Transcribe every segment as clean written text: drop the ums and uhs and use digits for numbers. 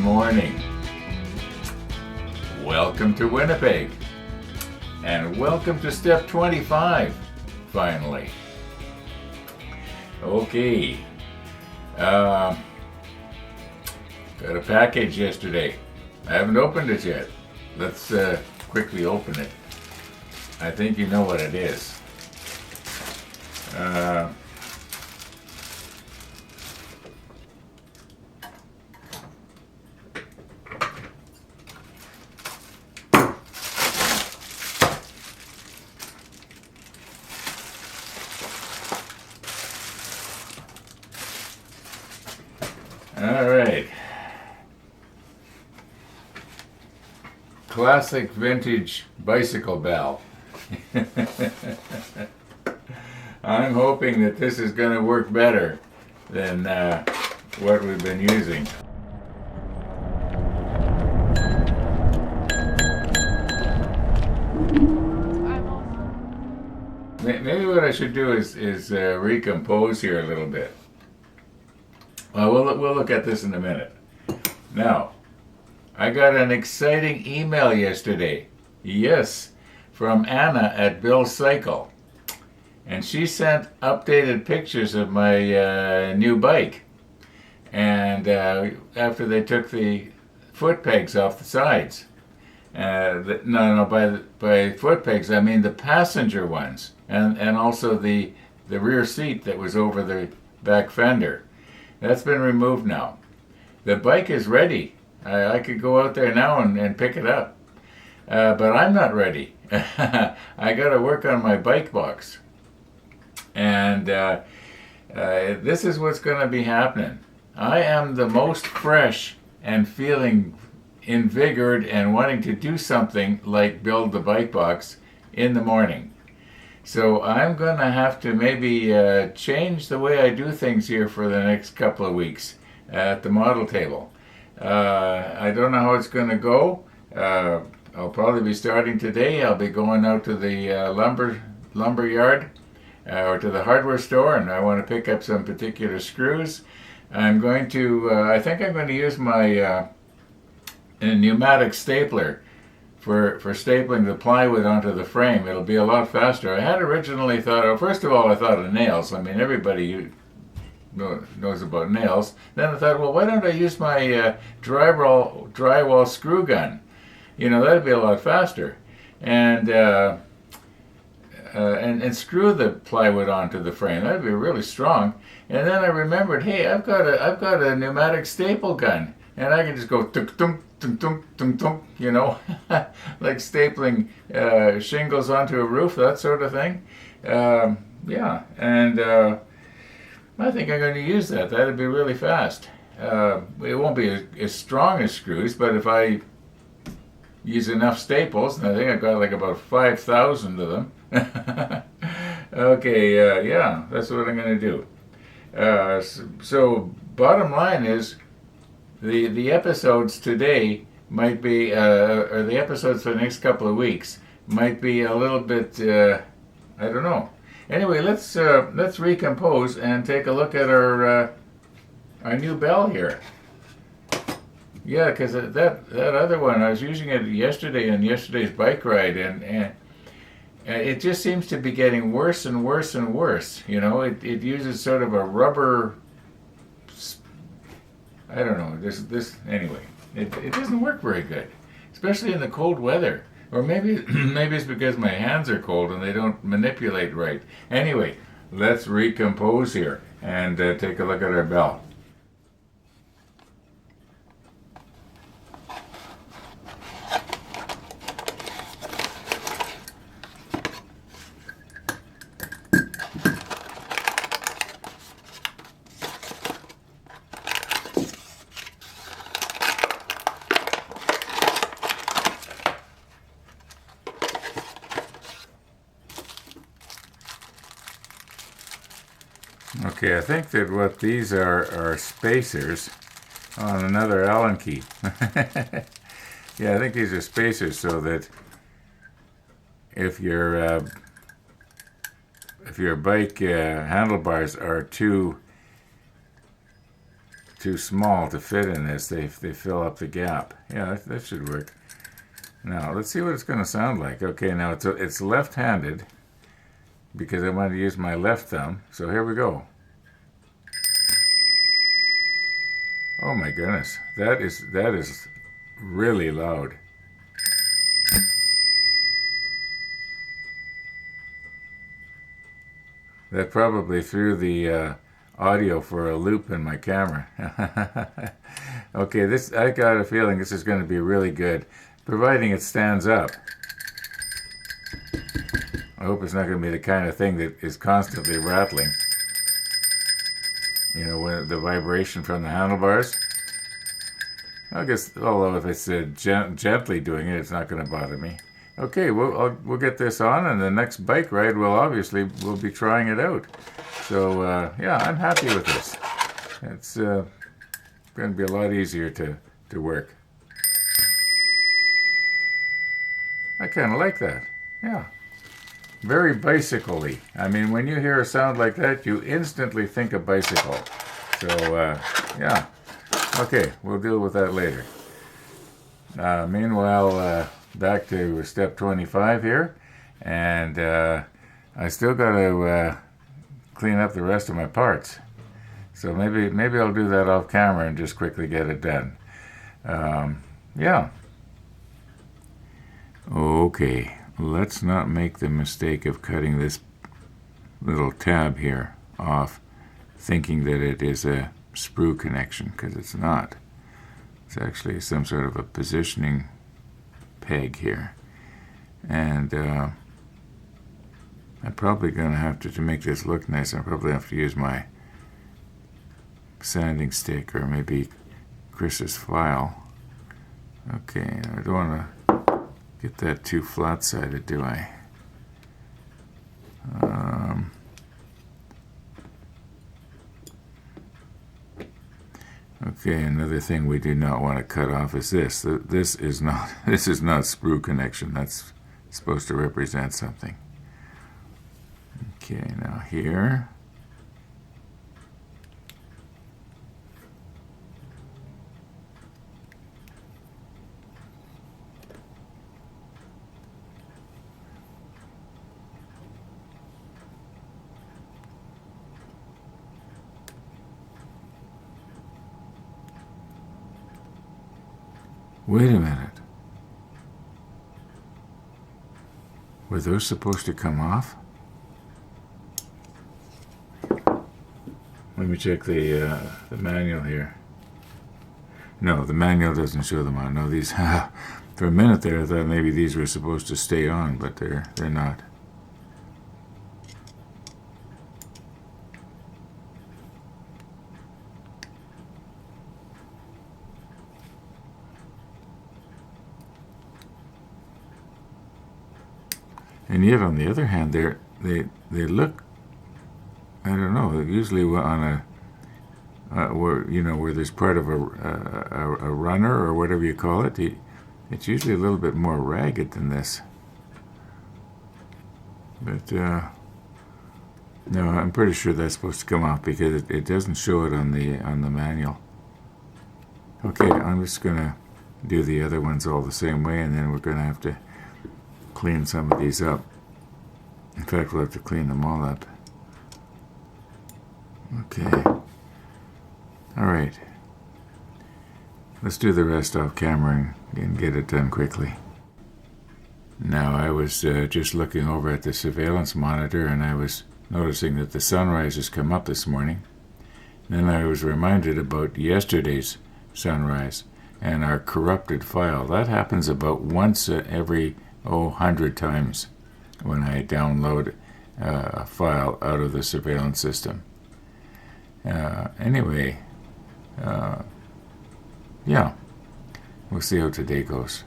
morning. Welcome to Winnipeg. And welcome to step 25, finally. Okay. Got a package yesterday. I haven't opened it yet. Let's quickly open it. I think you know what it is. All right. Classic vintage bicycle bell. I'm hoping that this is going to work better than what we've been using. Maybe what I should do is recompose here a little bit. Well, we'll look at this in a minute. Now, I got an exciting email yesterday. Yes, from Anna at Bill's Cycle. And she sent updated pictures of my new bike. And after they took the foot pegs off the sides. By foot pegs, I mean the passenger ones. And also the rear seat that was over the back fender. That's been removed now. The bike is ready. I could go out there now and pick it up. But I'm not ready. I got to work on my bike box. And this is what's going to be happening. I am the most fresh and feeling invigorated and wanting to do something like build the bike box in the morning. So I'm going to have to maybe change the way I do things here for the next couple of weeks at the model table. I don't know how it's going to go. I'll probably be starting today. I'll be going out to the lumber yard or to the hardware store, and I want to pick up some particular screws. I'm going to, I think I'm going to use my pneumatic stapler for stapling the plywood onto the frame. It'll be a lot faster. I had originally thought, well, first of all, I thought of nails. I mean, everybody knows about nails. Then I thought, well, why don't I use my drywall screw gun? You know, that'd be a lot faster. And screw the plywood onto the frame. That'd be really strong. And then I remembered, hey, I've got a pneumatic staple gun, and I can just go tunk tunk tunk tunk tunk tunk, you know, like stapling shingles onto a roof, that sort of thing. Yeah, and I think I'm going to use that. That'd be really fast. It won't be as strong as screws, but if I use enough staples, and I think I've got like about 5,000 of them. Okay, yeah, that's what I'm going to do. So bottom line is, the episodes today might be, or the episodes for the next couple of weeks might be a little bit, I don't know. Anyway, let's recompose and take a look at our new bell here. Yeah, because that other one, I was using it yesterday on yesterday's bike ride, and it just seems to be getting worse and worse and worse. You know, it uses sort of a rubber, I don't know, this anyway. It doesn't work very good, especially in the cold weather. Or maybe it's because my hands are cold and they don't manipulate right. Anyway, let's recompose here and take a look at our bell. Okay, I think that what these are spacers on another Allen key. Yeah, I think these are spacers so that if your bike handlebars are too too small to fit in this. They fill up the gap. Yeah, that should work. Now, let's see what it's going to sound like. Okay, now it's left-handed because I want to use my left thumb. So here we go. Oh my goodness, that is really loud. That probably threw the audio for a loop in my camera. Okay, I got a feeling this is going to be really good, providing it stands up. I hope it's not going to be the kind of thing that is constantly rattling. You know, when the vibration from the handlebars. I guess, although if it's gently doing it, it's not going to bother me. Okay, we'll get this on, and the next bike ride we'll be trying it out. So yeah, I'm happy with this. It's going to be a lot easier to work. I kind of like that. Yeah, very bicycle-y. I mean, when you hear a sound like that, you instantly think of bicycle. So yeah, okay, we'll deal with that later. Meanwhile, back to step 25 here, and I still got to clean up the rest of my parts. So maybe I'll do that off camera and just quickly get it done. Yeah. Okay, let's not make the mistake of cutting this little tab here off, thinking that it is a sprue connection, because it's not. It's actually some sort of a positioning peg here, and I'm probably going to have to make this look nice, I'll probably have to use my sanding stick or maybe Chris's file. Okay, I don't want to get that too flat-sided, do I? Okay, another thing we do not want to cut off is this. This is not sprue connection. That's supposed to represent something. Okay, now here. Wait a minute. Were those supposed to come off? Let me check the manual here. No, the manual doesn't show them on. No, these. For a minute there, I thought maybe these were supposed to stay on, but they're not. And yet, on the other hand, they look, I don't know, usually on where there's part of a runner or whatever you call it, it's usually a little bit more ragged than this. But no, I'm pretty sure that's supposed to come off because it doesn't show it on the manual. Okay, I'm just gonna do the other ones all the same way, and then we're gonna have to clean some of these up. In fact, we'll have to clean them all up. Okay. All right. Let's do the rest off camera and get it done quickly. Now, I was just looking over at the surveillance monitor, and I was noticing that the sunrise has come up this morning. Then I was reminded about yesterday's sunrise and our corrupted file. That happens about once every 100 times when I download a file out of the surveillance system. Anyway, yeah, we'll see how today goes.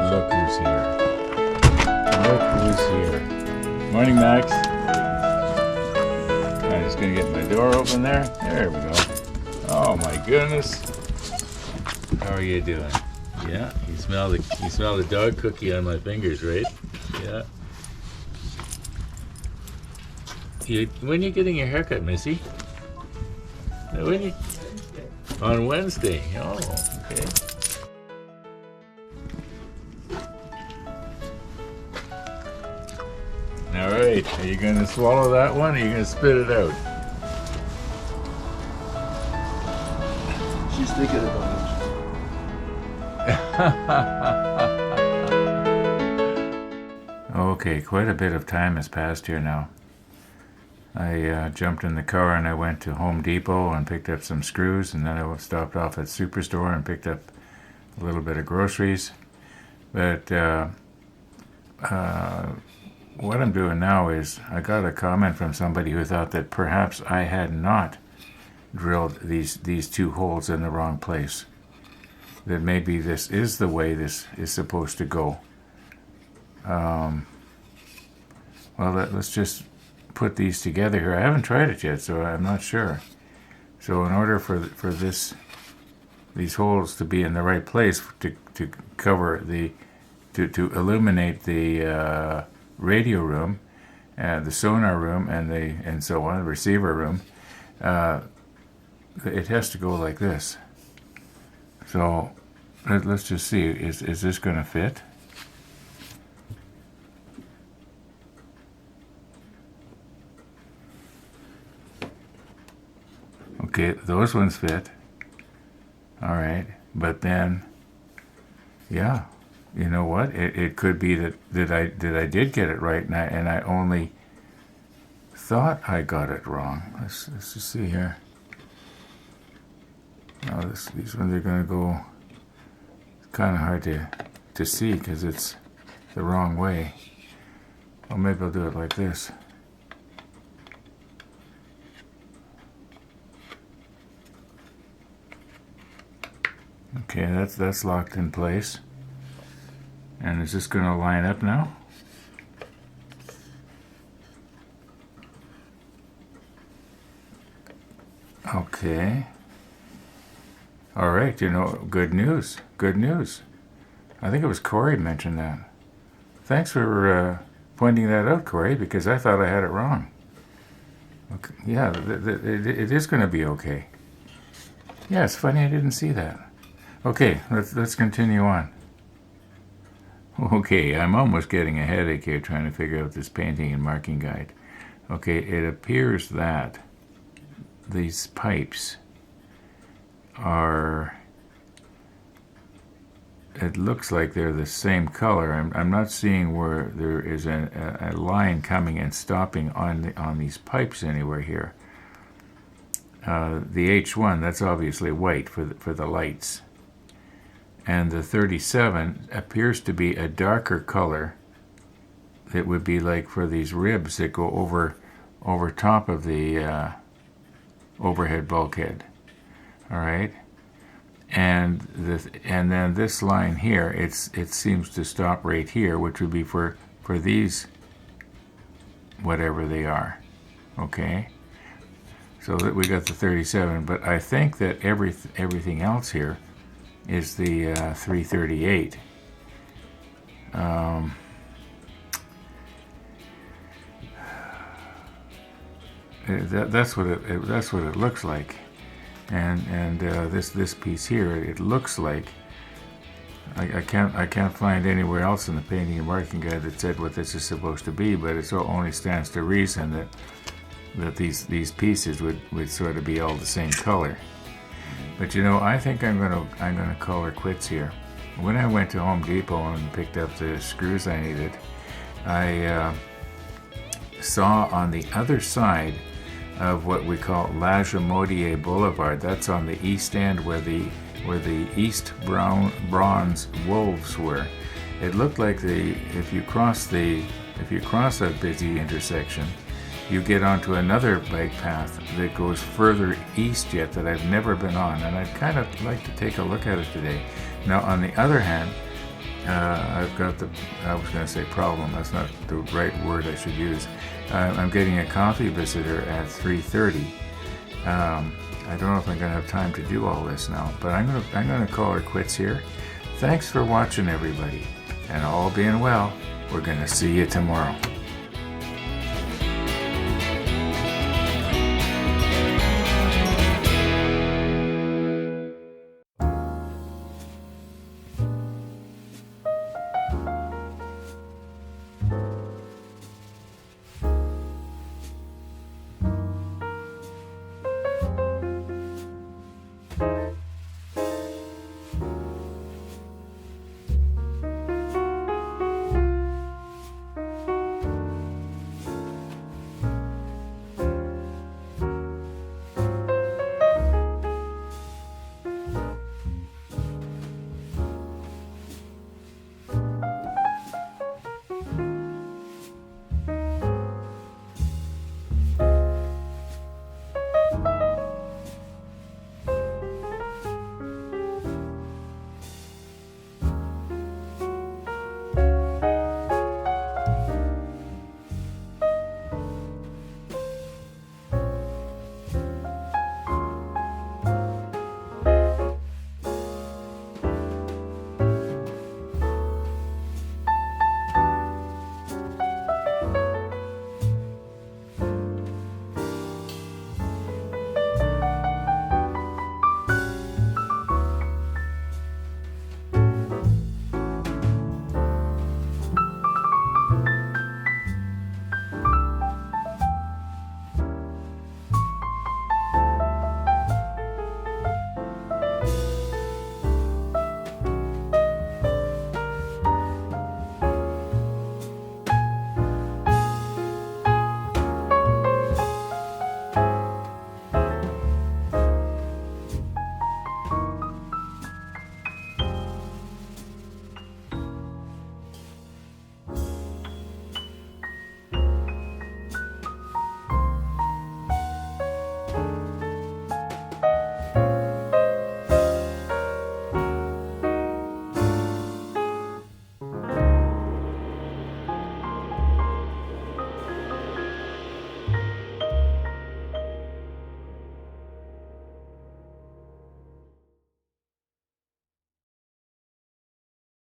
Look who's here. Look who's here. Morning, Max. I'm just going to get my door open there. There we go. Oh my goodness. How are you doing? Yeah, you smell the dog cookie on my fingers, right? Yeah. When you getting your haircut, Missy? When you? On Wednesday. Oh, okay. All right. Are you going to swallow that one, or are you going to spit it out? She's thinking about it. Okay, quite a bit of time has passed here now. I jumped in the car and I went to Home Depot and picked up some screws, and then I stopped off at Superstore and picked up a little bit of groceries. But what I'm doing now is I got a comment from somebody who thought that perhaps I had not drilled these two holes in the wrong place. That maybe this is the way this is supposed to go. Well, let's just put these together here. I haven't tried it yet, so I'm not sure. So in order for these holes to be in the right place to cover to illuminate the radio room, the sonar room, and so on, the receiver room, it has to go like this. So let's just see. Is this going to fit? Okay, those ones fit. All right, but then, yeah, you know what? It could be that I did get it right, and I only thought I got it wrong. Let's just see here. Oh, these ones are going to go. It's kind of hard to see because it's the wrong way. Well, maybe I'll do it like this. Okay, that's locked in place. And is this going to line up now? Okay. All right, you know, good news. Good news. I think it was Corey mentioned that. Thanks for pointing that out, Corey, because I thought I had it wrong. Okay. Yeah, it is going to be okay. Yeah, it's funny I didn't see that. Okay, let's continue on. Okay, I'm almost getting a headache here trying to figure out this painting and marking guide. Okay, it appears that these pipes are, it looks like they're the same color. I'm not seeing where there is a line coming and stopping on these pipes anywhere here. The H1, that's obviously white for the lights. And the 37 appears to be a darker color that would be like for these ribs that go over top of the overhead bulkhead. All right, and then this line here, it seems to stop right here, which would be for these, whatever they are. Okay, so that we got the 37, but I think that everything else here is the 338. That's what it looks like, and this piece here, it looks like I can't find anywhere else in the painting and marking guide that said what this is supposed to be, but it only stands to reason that these pieces would sort of be all the same color. But you know, I think I'm gonna call her quits here. When I went to Home Depot and picked up the screws I needed, I saw on the other side of what we call La Jamodier Boulevard. That's on the east end where the East Bronze Wolves were. It looked like if you cross that busy intersection, you get onto another bike path that goes further east yet that I've never been on, and I'd kind of like to take a look at it today. Now, on the other hand, I've got I was going to say problem, that's not the right word I should use. I'm getting a coffee visitor at 3:30. I don't know if I'm going to have time to do all this now, but I'm going to call her quits here. Thanks for watching, everybody. And all being well, we're going to see you tomorrow.